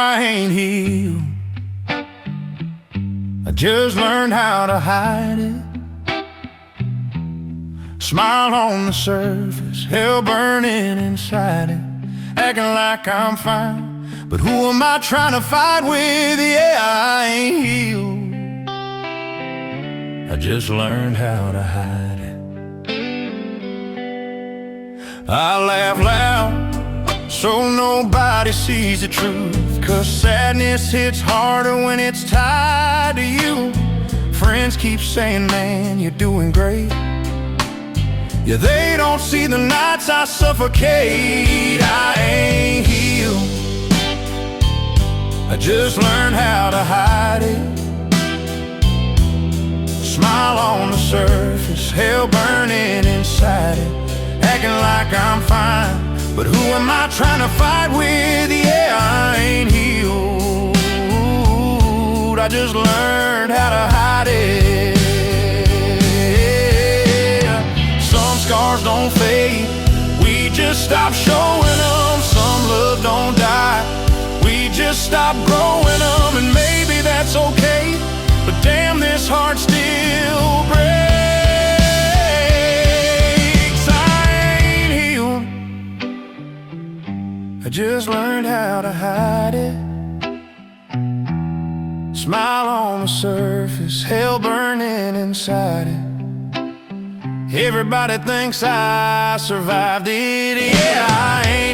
I ain't healed. I just learned how to hide it. Smile on the surface, hell burning inside it. Acting like I'm fine, but who am I trying to fight with? Yeah, I ain't healed. I just learned how to hide it. I laugh loud so nobody sees the truth, 'cause sadness hits harder when it's tied to you. Friends keep saying, man, you're doing great. Yeah, they don't see the nights I suffocate. I ain't healed. I just learned how to hide it. Smile on the surface, hell burning inside it. Acting like I'm fine, but who am I trying to fight with? Yeah, I ain't healed. I just learned how to hide it. Some scars don't fade, we just stop showing them. Some love don't die, we just stop growing them. And maybe that's okay, but damn, this heart still breaks. I ain't healed. I just learned how to hide it. Smile on the surface, hell burning inside it. Everybody thinks I survived it. Yeah, I ain't